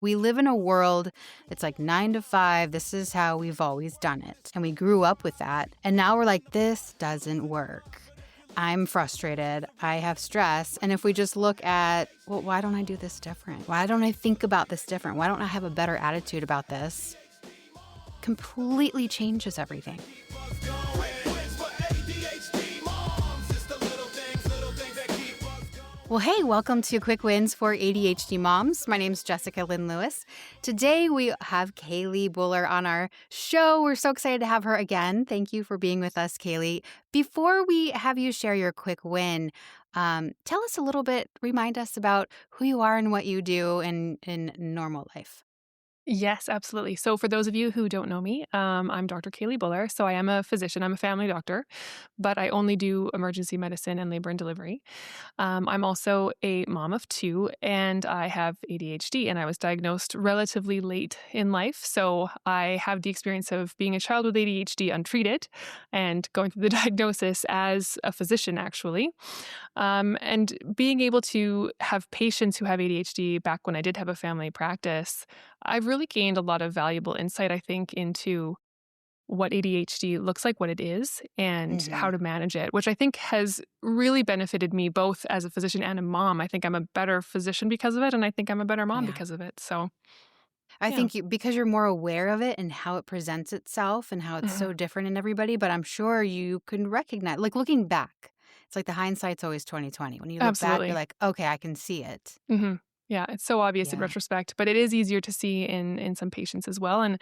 We live in a world that's like 9 to 5. This is how we've always done it. And we grew up with that. And now we're like, this doesn't work. I'm frustrated. I have stress. And if we just look at, well, why don't I do this different? Why don't I think about this different? Why don't I have a better attitude about this? Completely changes everything. Well, hey, welcome to Quick Wins for ADHD Moms. My name's Jessica Lynn Lewis. Today we have Kailey Buller on our show. We're so excited to have her again. Thank you for being with us, Kailey. Before we have you share your quick win, tell us a little bit, remind us about who you are and what you do in normal life. Yes, absolutely. So for those of you who don't know me, I'm Dr. Kailey Buller. So I am a physician. I'm a family doctor, but I only do emergency medicine and labor and delivery. I'm also a mom of two, and I have ADHD, and I was diagnosed relatively late in life. So I have the experience of being a child with ADHD untreated and going through the diagnosis as a physician, actually. And being able to have patients who have ADHD back when I did have a family practice, I've really gained a lot of valuable insight, I think, into what ADHD looks like, what it is, and how to manage it, which I think has really benefited me both as a physician and a mom. I think I'm a better physician because of it, and I think I'm a better mom Yeah. because of it. So, I yeah. think because you're more aware of it and how it presents itself and how it's Mhm. so different in everybody, but I'm sure you can recognize, like looking back, it's like the hindsight's always 2020. When you look back, you're Absolutely. like, okay, I can see it. hmm Yeah, it's so obvious in Yeah. retrospect, but it is easier to see in some patients as well. And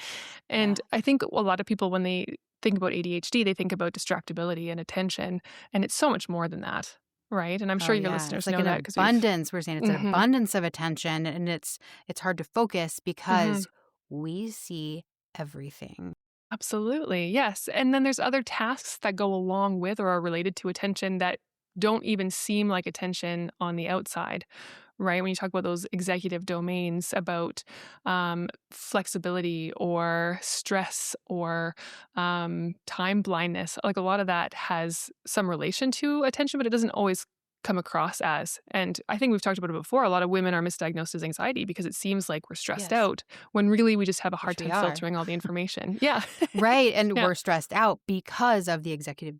Yeah. I think a lot of people, when they think about ADHD, they think about distractibility and attention, and it's so much more than that, right? And I'm Oh sure your yeah. It's listeners like know an that because we've. abundance. We're saying it's an hmm abundance of attention, and it's hard to focus hmm because we see everything. Absolutely, yes. And then there's other tasks that go along with or are related to attention that don't even seem like attention on the outside, right? When you talk about those executive domains about flexibility or stress or time blindness, like a lot of that has some relation to attention, but it doesn't always come across as. And I think we've talked about it before. A lot of women are misdiagnosed as anxiety because it seems like we're stressed Yes, out when really we just have a hard which we time are. filtering all the information. Yeah. Right. And Yeah. we're stressed out because of the executive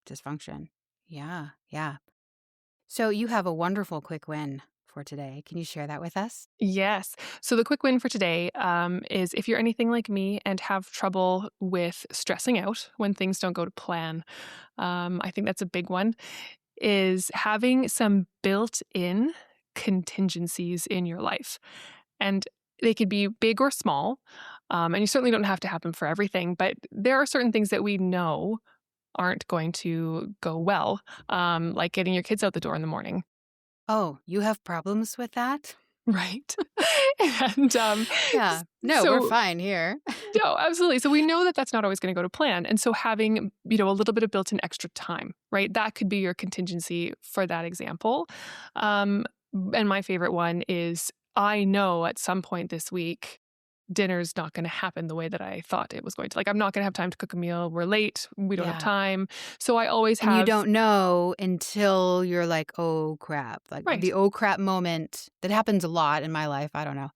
dysfunction. Yeah. Yeah. So you have a wonderful quick win for today. Can you share that with us? Yes. So the quick win for today is if you're anything like me and have trouble with stressing out when things don't go to plan, I think that's a big one, is having some built-in contingencies in your life. And they could be big or small, and you certainly don't have to have them for everything, but there are certain things that we know aren't going to go well, like getting your kids out the door in the morning. Oh, you have problems with that? Right. And Yeah. No, we're so fine here. no, absolutely. So we know that that's not always going to go to plan. And so having, a little bit of built-in extra time, right? That could be your contingency for that example. And my favorite one is I know at some point this week, dinner's not going to happen the way that I thought it was going to. Like, I'm not going to have time to cook a meal. We're late. We don't have Yeah. time. So I always And you have, don't know until you're like, oh crap. Like right. the oh crap moment that happens a lot in my life. I don't know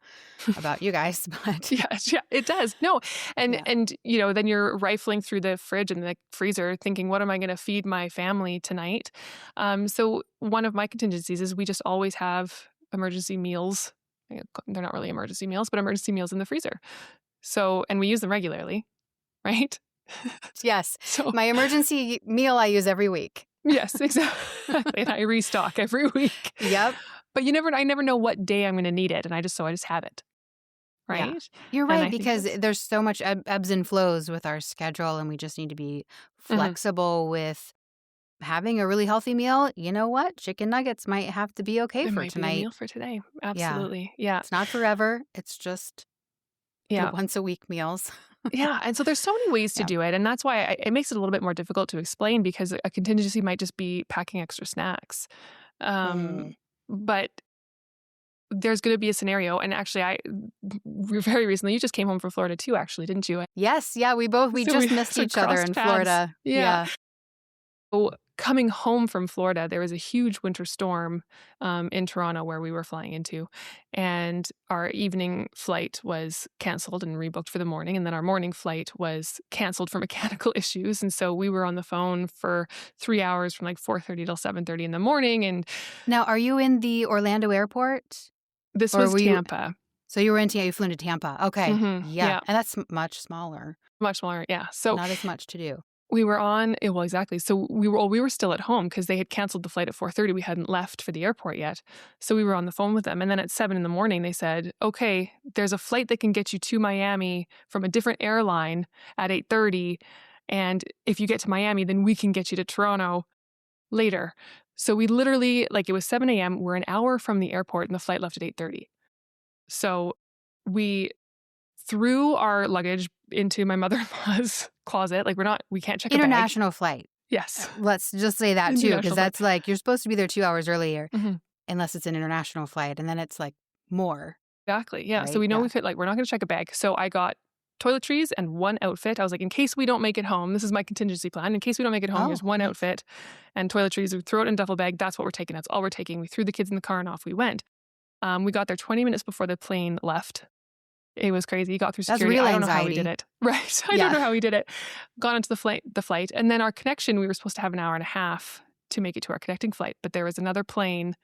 about you guys, but Yes, yeah, it does. No, and yeah. and then you're rifling through the fridge and the freezer, thinking, "What am I going to feed my family tonight?" So one of my contingencies is we just always have emergency meals. They're not really emergency meals, but emergency meals in the freezer. So, and we use them regularly, right? Yes. So, My emergency meal I use every week. yes, exactly. And I restock every week. Yep. But I never know what day I'm going to need it, and I just have it, Yeah. right? You're And right, I think because that's. there's so much ebbs and flows with our schedule, and we just need to be Mhm. flexible with having a really healthy meal. You know what? Chicken nuggets might have to be okay It for might be a tonight. meal for today. Yeah. Absolutely. Yeah. It's not forever. It's just the Yeah. once a week meals. Yeah. And so there's so many ways to Yeah. do it. And that's why it makes it a little bit more difficult to explain because a contingency might just be packing extra snacks. Mm. But there's going to be a scenario. And actually, very recently, you just came home from Florida too, actually, didn't you? Yes. Yeah. We So we just missed sort of each other crossed in paths. Florida. Yeah. Yeah. So coming home from Florida, there was a huge winter storm in Toronto where we were flying into, and our evening flight was canceled and rebooked for the morning, and then our morning flight was canceled for mechanical issues, and so we were on the phone for 3 hours from like 4:30 till 7:30 in the morning, and Now, are you in the Orlando airport? this Or was were you? Tampa. So you were in you flew into Tampa. Okay. Yeah. Yeah, And that's much smaller. much smaller. Yeah, so Not as much to do. we were on well, exactly. So we were still at home because they had canceled the flight at 4:30. We hadn't left for the airport yet. So we were on the phone with them. And then at 7 in the morning, they said, okay, there's a flight that can get you to Miami from a different airline at 8:30. And if you get to Miami, then we can get you to Toronto later. So we literally, like it was 7 a.m. We're an hour from the airport and the flight left at 8:30. So we threw our luggage into my mother-in-law's closet. Like we can't check a bag. International flight. Yes. Let's just say that too, because International that's like you're supposed to be there 2 hours earlier, Mhm. unless it's an international flight, and then it's like more. Exactly. Yeah. So Right? we know Yeah. we could we're not going to check a bag. So I got toiletries and one outfit. I was like, in case we don't make it home, this is my contingency plan. In case we don't make it home, here's one nice. outfit and toiletries. We throw it in a duffel bag. That's what we're taking. That's all we're taking. We threw the kids in the car and off we went. We got there 20 minutes before the plane left. It was crazy. Got through That's security. real I don't know how we did anxiety. it. Right. I Yeah. don't know how we did it. Got into the flight. And then our connection, we were supposed to have an hour and a half to make it to our connecting flight. But there was another plane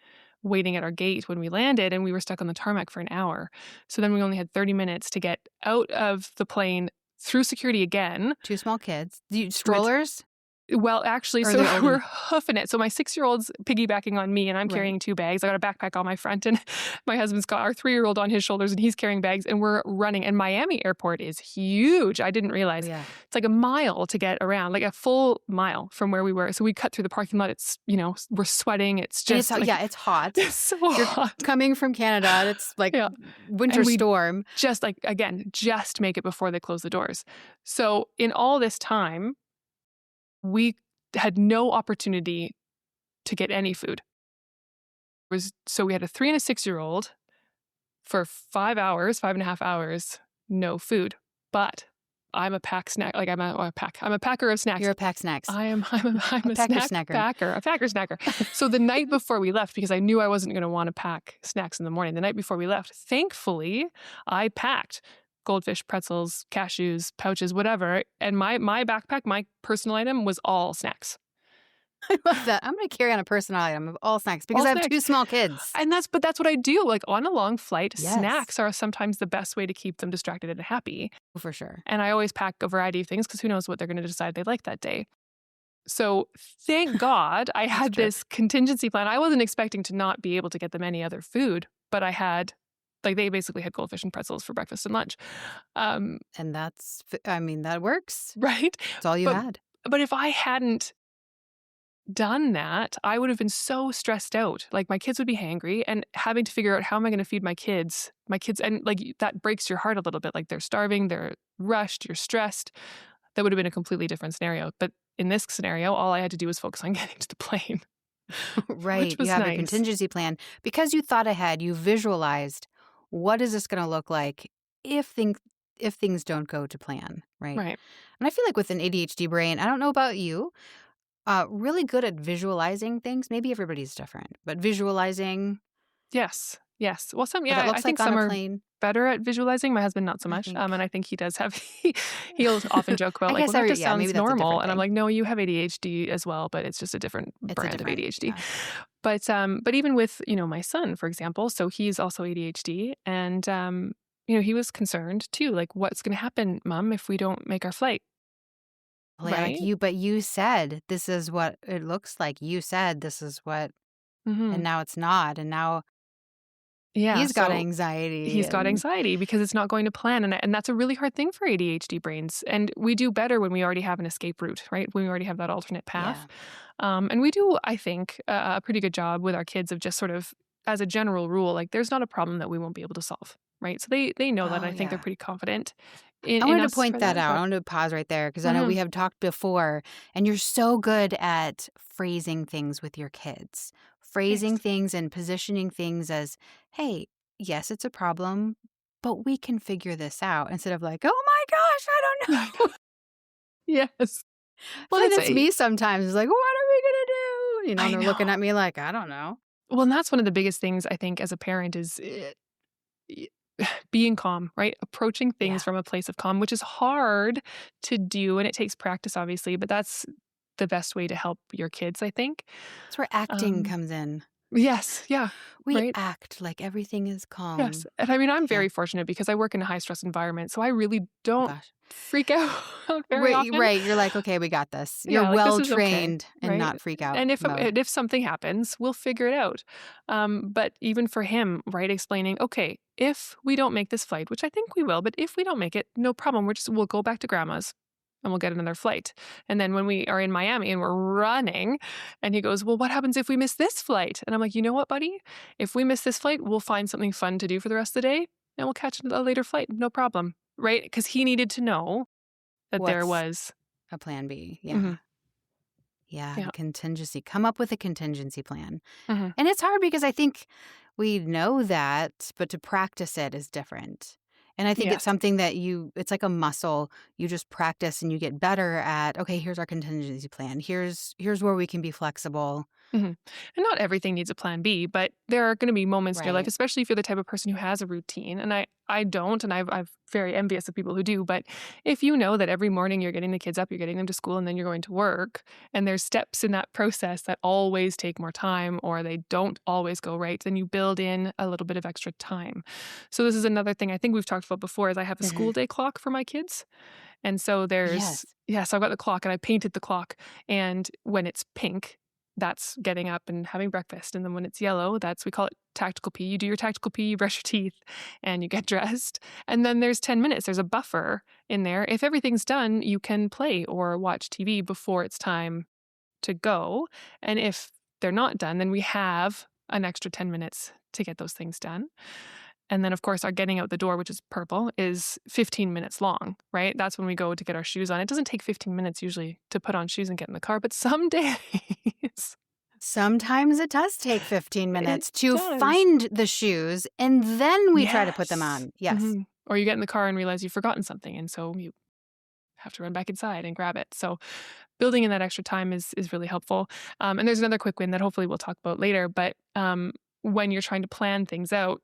waiting at our gate when we landed, and we were stuck on the tarmac for an hour. So then we only had 30 minutes to get out of the plane through security again. 2 small kids. Strollers? Well, actually, Or so they're older? we're hoofing it. So my 6-year-old's piggybacking on me, and I'm Right. carrying 2 bags. I got a backpack on my front, and my husband's got our 3-year-old on his shoulders, and he's carrying bags, and we're running. And Miami Airport is huge. I didn't Oh, realize. yeah. It's like a mile to get around, like a full mile from where we were. So we cut through the parking lot. It's, we're sweating. It's And just it's, it's hot. it's so You're hot. coming from Canada. It's like Yeah. winter And we storm. just just make it before they close the doors. So in all this time, we had no opportunity to get any food. So we had a 3 and a 6-year-old for 5 hours, 5.5 hours, no food. But I'm a pack snack. Like I'm a packer of snacks. You're a pack snacks. I'm a packer snack snacker. packer, a packer snacker. So the night before we left, because I knew I wasn't going to want to pack snacks in the morning, the night before we left, thankfully, I packed goldfish, pretzels, cashews, pouches, whatever. And my backpack, my personal item was all snacks. I love that. I'm going to carry on a personal item of all snacks because All I have snacks. 2 small kids. And that's what I do. Like on a long flight, Yes. snacks are sometimes the best way to keep them distracted and happy. For sure. And I always pack a variety of things because who knows what they're going to decide they like that day. So thank God I had true. this contingency plan. I wasn't expecting to not be able to get them any other food, but I had, they basically had goldfish and pretzels for breakfast and lunch. And that works. Right? That's all you had. But if I hadn't done that, I would have been so stressed out. Like my kids would be hangry and having to figure out how am I going to feed my kids, and that breaks your heart a little bit. Like they're starving, they're rushed, you're stressed. That would have been a completely different scenario. But in this scenario, all I had to do was focus on getting to the plane. Right. Which was You have a nice. contingency plan because you thought ahead. You visualized what is this going to look like if things don't go to plan. Right. Right. And I feel like with an ADHD brain, I don't know about you, really good at visualizing things. Maybe everybody's different, but visualizing Yes. Well, what it I looks think like on some a are plane. better at visualizing. My husband, not so I much. think. And I think he does have, he'll often joke about I like, guess well, that maybe just sounds that's a normal. different And I'm thing. like, no, you have ADHD as well, but it's just a different It's a brand of different, ADHD. yeah. But even with, my son, for example, so he's also ADHD and, he was concerned too. Like, what's going to happen, Mom, if we don't make our flight? Like Right? but you said this is what it looks like. You said this is what, Mm-hmm. and now it's not. And now Yeah. he's got So anxiety. he's got and- anxiety because it's not going to plan. And that's a really hard thing for ADHD brains. And we do better when we already have an escape route, right? When we already have that alternate path. And we do, I think, a pretty good job with our kids of just sort of, as a general rule, like there's not a problem that we won't be able to solve, right? So they know that. Oh, I think they're yeah. pretty confident in I wanted us to point for that out. I but- wanted to pause right there because I know we have talked before, and you're so good at phrasing things with your kids, phrasing Thanks. things and positioning things as, hey, yes, it's a problem, but we can figure this out instead of like, oh my gosh, I don't know. Yes. Well, that's me sometimes. It's like, what are And I they're know. looking at me like, I don't know. Well, and that's one of the biggest things I think as a parent is y- being calm, right? Approaching things Yeah. from a place of calm, which is hard to do and it takes practice, obviously, but that's the best way to help your kids, I think. That's where acting Um, comes in. yes, yeah, We right. act like everything is Yes. calm. And I mean, I'm Yeah. very fortunate because I work in a high stress environment. So I really Oh, don't gosh. freak out very Right, often. right. You're like, okay, we got this. You're Yeah, like this well is okay, trained in right? not freak out And mode. if something happens, we'll figure it out. But even for him, right, explaining, okay, if we don't make this flight, which I think we will, but if we don't make it, no problem. We'll go back to grandma's and we'll get another flight. And then when we are in Miami and we're running, and he goes, well, what happens if we miss this flight? And I'm like, you know what, buddy? If we miss this flight, we'll find something fun to do for the rest of the day, and we'll catch a later flight, no problem, right? Because he needed to know that there What's was. a plan B? Yeah. Mhm, Yeah. yeah. A contingency. Come up with a contingency plan. Mhm. And it's hard because I think we know that, but to practice it is different. And I think it's Yes. something that it's like a muscle. You just practice and you get better at, okay, here's our contingency plan. Here's where we can be flexible. Mhm. And not everything needs a plan B, but there are going to be moments in your life, Right. especially if you're the type of person who has a routine. And I don't, and I'm very envious of people who do. But if you know that every morning you're getting the kids up, you're getting them to school, and then you're going to work, and there's steps in that process that always take more time or they don't always go right, then you build in a little bit of extra time. So this is another thing I think we've talked about before is I have a school Mhm. day clock for my kids. And so Yes. so I've got the clock and I painted the clock. And when it's pink, that's getting up and having breakfast. And then when it's yellow, we call it tactical pee. You do your tactical pee, you brush your teeth, and you get dressed. And then there's 10 minutes. There's a buffer in there. If everything's done, you can play or watch TV before it's time to go. And if they're not done, then we have an extra 10 minutes to get those things done. And then, of course, our getting out the door, which is purple, is 15 minutes long, right? That's when we go to get our shoes on. It doesn't take 15 minutes usually to put on shoes and get in the car, but some days Sometimes it does take 15 it minutes to does. find the shoes and then we try to put them Yes. on. Yes. Or you get in the car and realize you've forgotten something. And so you have to run back inside and grab it. So building in that extra time is really helpful. And there's another quick win that hopefully we'll talk about later. But when you're trying to plan things out,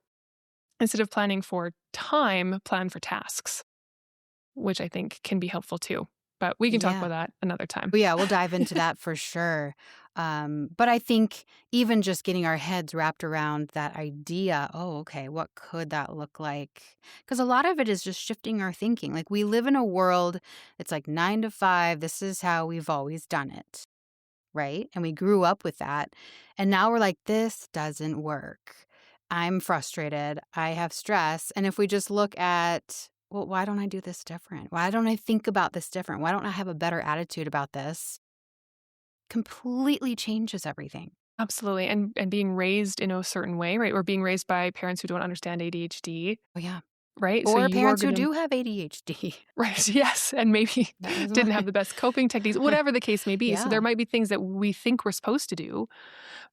instead of planning for time, plan for tasks, which I think can be helpful too. But we can talk Yeah. about that another time. Well, yeah, we'll dive into that for sure. But I think even just getting our heads wrapped around that idea, oh, okay, what could that look like? Because a lot of it is just shifting our thinking. Like we live in a world, it's like 9 to 5. This is how we've always done it. Right. And we grew up with that. And now we're like, this doesn't work. I'm frustrated. I have stress. And if we just look at, well, why don't I do this different? Why don't I think about this different? Why don't I have a better attitude about this? Completely changes everything. Absolutely. And being raised in a certain way, right? Or being raised by parents who don't understand ADHD, Oh, yeah. right? So Or you're parents who going to, do have ADHD. right? Yes. And maybe That is didn't why. have the best coping techniques, whatever the case may be. So Yeah. there might be things that we think we're supposed to do,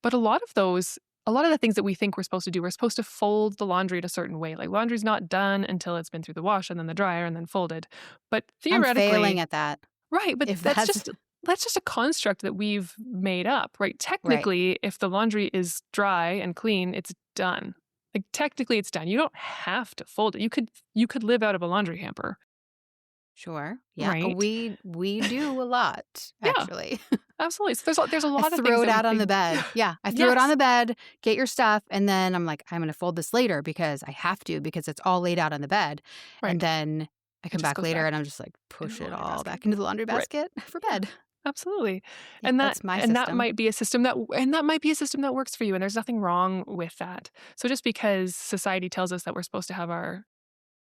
but a lot of the things that we think we're supposed to do, we're supposed to fold the laundry in a certain way. Like laundry's not done until it's been through the wash and then the dryer and then folded. But I'm failing theoretically, at that. right, but If that's that's just a construct that we've made up, right? right. Technically, if the laundry is dry and clean, it's done. Like technically it's done. You don't have to fold it. You could live out of a laundry hamper, Sure. Yeah. right? We do a lot, Yeah, actually. absolutely. So there's a I lot of things throw it that we out on the think. bed. Yeah, I threw it on Yes, the bed, get your stuff, and then I'm like, I'm going to fold this later because I have to because it's all laid out on the bed. And right. then I It come just back goes later back and I'm just like, into push the it laundry all basket. back into the laundry Right. basket for Yeah. bed. Absolutely. Yeah, that's my And that system. might be a system that works for you and there's nothing wrong with that. So just because society tells us that we're supposed to have our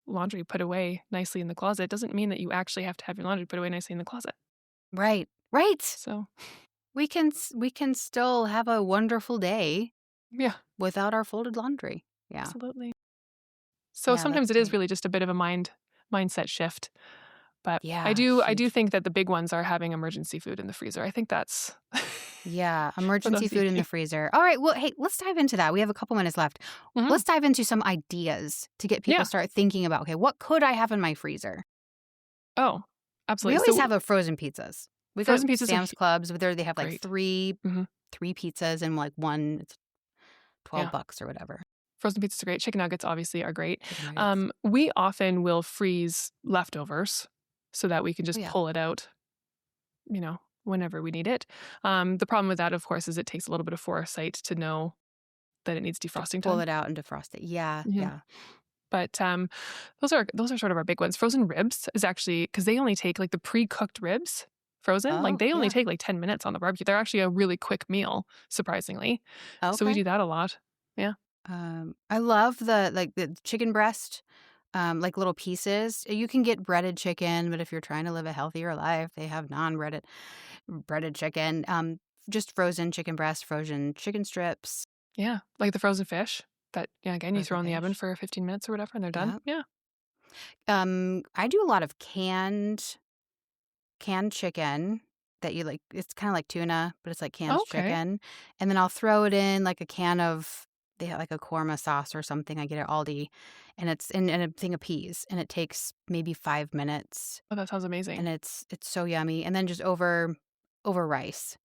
laundry put away nicely in the closet doesn't mean that you actually have to have your laundry put away nicely in the closet. Right. Right. So, We can still have a wonderful day yeah, without our folded laundry. Yeah. absolutely. So Yeah, that's sometimes it is great. really just a bit of a mindset shift, but I Yeah, do huge. think that the big ones are having emergency food in the freezer. I think that's Yeah, for emergency those of food in the you. freezer. All right, well, hey, let's dive into that. We have a couple minutes left. Mhm. Let's dive into some ideas to get people Yeah. start thinking about, okay, what could I have in my freezer? Oh, We absolutely. always So have a frozen pizzas. We go frozen to pizzas are Sam's Clubs, where they have like great. three Mhm. 3 pizzas and like one, it's Yeah. $12 or whatever. Frozen pizzas are great. Chicken nuggets obviously are great. Chicken nuggets. We often will freeze leftovers so that we can Oh just yeah. pull it out, whenever we need it. The problem with that, of course, is it takes a little bit of foresight to know that it needs To defrosting pull time. it out and defrost it. Yeah, Mhm. yeah. But those are sort of our big ones. Frozen ribs is actually because they only take like the pre-cooked ribs frozen, like Oh, they only yeah. take like 10 minutes on the barbecue. They're actually a really quick meal, surprisingly. So we Okay. do that a lot. Yeah. I love the chicken breast, like little pieces. You can get breaded chicken, but if you're trying to live a healthier life, they have breaded chicken. Just frozen chicken breast, frozen chicken strips, Yeah. Like the frozen fish that, yeah, again, you frozen throw in the oven fish. for 15 minutes or whatever and they're done. Yeah. Yeah. I do a lot of canned chicken that you like. It's kind of like tuna, but it's like canned Okay. chicken, and then I'll throw it in like a can of they have like a korma sauce or something I get at Aldi, and it's in a thing of peas, and it takes maybe 5 minutes, Oh, that sounds and amazing. it's so yummy. And then just over rice.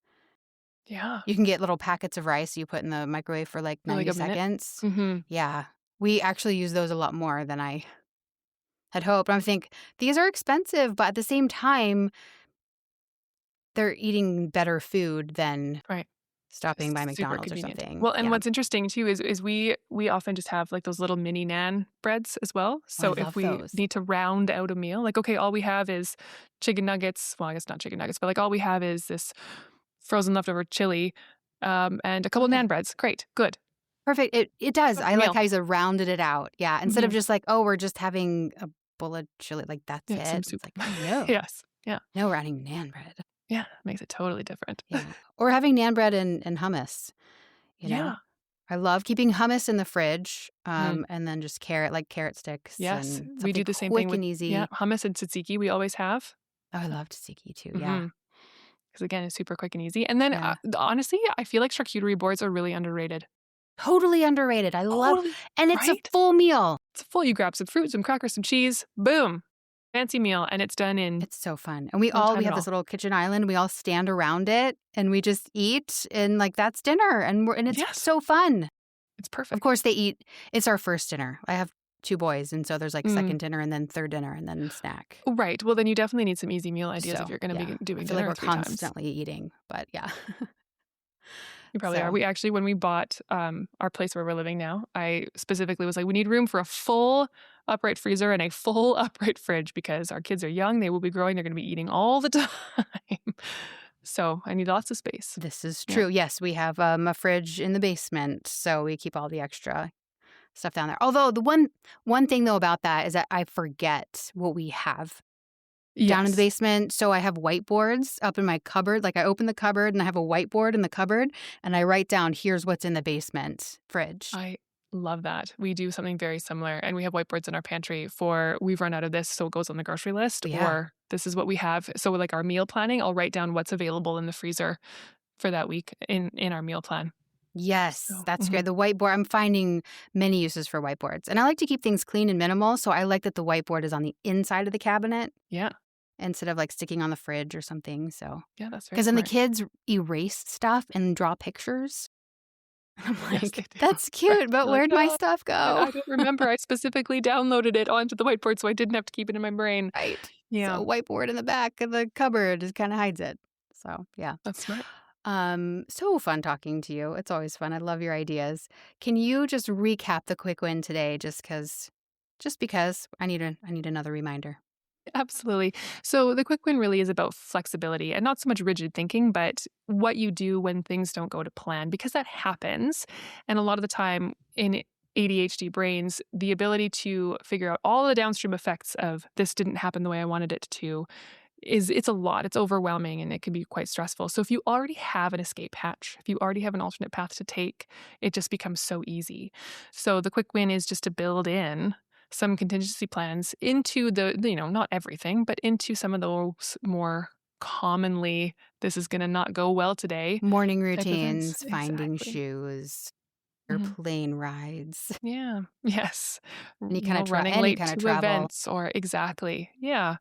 Yeah. You can get little packets of rice you put in the microwave for like For like 90 a minute. seconds. Mm-hmm. Yeah, we actually use those a lot more than I had hoped. I think these are expensive, but at the same time, they're eating better food than Right. stopping by Super McDonald's or convenient. something. Well, and Yeah. what's interesting too is we often just have like those little mini nan breads as well. Oh, I So if love we those. need to round out a meal, like okay, all we have is chicken nuggets. Well, I guess not chicken nuggets, but like all we have is this frozen leftover chili, and a Oh, couple yeah. nan breads. Great, good. Perfect. It does. That's I a like meal. how you said rounded it out. Yeah. Instead of Hmm. just like, oh, we're just having a bowl of chili, like that's Yeah, some it. It's soup. like, oh, no. Yes. Yeah. No, we're adding naan bread. Yeah. Makes it totally different. Yeah. Or having naan bread and hummus, you know? Yeah. I love keeping hummus in the fridge, Mhm. and then just carrot sticks Yes. and We do something the same thing quick with, and yeah, easy. hummus and tzatziki. We always have. Oh, I love tzatziki too. Yeah. Hmm. Because again, it's super quick and easy. And then Yeah. honestly, I feel like charcuterie boards are really underrated. Totally underrated. I love, Totally. and it's a Right? full meal. It's full. You grab some fruit, some crackers, some cheese, boom, fancy meal, and it's done in It's so fun. And we no all we time at have this all. little kitchen island. We all stand around it and we just eat and like that's dinner and it's Yes, so fun. it's Of perfect. course they eat. It's our first dinner. I have 2 boys and so there's like Mm. second dinner and then third dinner and then snack. Right. Well, then you definitely need some easy meal ideas if So, you're going to yeah. be I doing feel like dinner we're 3 times. constantly eating, but yeah. You probably are. So, We actually, when we bought our place where we're living now, I specifically was like, we need room for a full upright freezer and a full upright fridge because our kids are young. They will be growing. They're going to be eating all the time. So I need lots of space. this is Yeah. true. Yes, we have a fridge in the basement, so we keep all the extra stuff down there. Although the one thing though about that is that I forget what we have down in the Yes. basement. So I have whiteboards up in my cupboard. Like I open the cupboard and I have a whiteboard in the cupboard and I write down, here's what's in the basement fridge. I love that. We do something very similar, and we have whiteboards in our pantry for we've run out of this, so it goes on the grocery list, Yeah. or this is what we have. So, like our meal planning, I'll write down what's available in the freezer for that week in our meal plan. Yes, So, that's mhm. great. The whiteboard, I'm finding many uses for whiteboards. And I like to keep things clean and minimal. So I like that the whiteboard is on the inside of the cabinet Yeah, instead of like sticking on the fridge or something. So, yeah, that's very because then the smart. kids erase stuff and draw pictures. I'm Yes, like, they do. that's cute, but You're like, where'd my "Oh, stuff I go? don't remember. I specifically downloaded it onto the whiteboard, so I didn't have to keep it in my brain." Right. Yeah, So whiteboard in the back of the cupboard just kind of hides it. So yeah. that's smart. So fun talking to you. It's always fun. I love your ideas. Can you just recap the quick win today just because I need another reminder. Absolutely. So the quick win really is about flexibility and not so much rigid thinking, but what you do when things don't go to plan, because that happens. And a lot of the time in ADHD brains, the ability to figure out all the downstream effects of this didn't happen the way I wanted it to it's a lot. It's overwhelming and it can be quite stressful. So if you already have an escape hatch, if you already have an alternate path to take, it just becomes so easy. So the quick win is just to build in some contingency plans into not everything, but into some of those more commonly, this is going to not go well today Morning type events. routines, finding Exactly. shoes, Mhm. airplane rides, Yeah. Yes. any kind of Running any late kind of to travel. events or exactly. Yeah.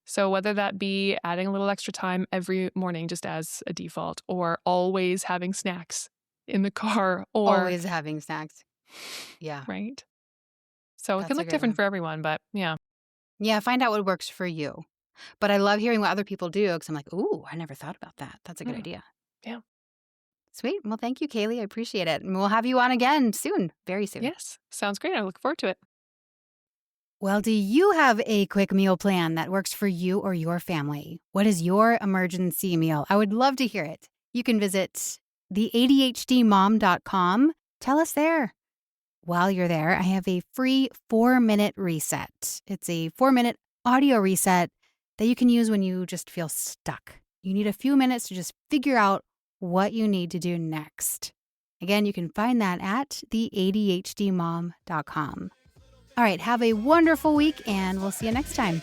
So whether that be adding a little extra time every morning just as a default, or always having snacks in the car, or Always having snacks. Yeah, right. So it can that's a look great different one. for everyone, but yeah. Yeah, find out what works for you. But I love hearing what other people do because I'm like, ooh, I never thought about that. That's a good Mm, idea. yeah. Sweet. Well, thank you, Kailey. I appreciate it. And we'll have you on again soon, very soon. Yes. Sounds great. I look forward to it. Well, do you have a quick meal plan that works for you or your family? What is your emergency meal? I would love to hear it. You can visit theadhdmom.com. Tell us there. While you're there, I have a free 4-minute reset. It's a 4-minute audio reset that you can use when you just feel stuck. You need a few minutes to just figure out what you need to do next. Again, you can find that at theadhdmom.com. All right, have a wonderful week, and we'll see you next time.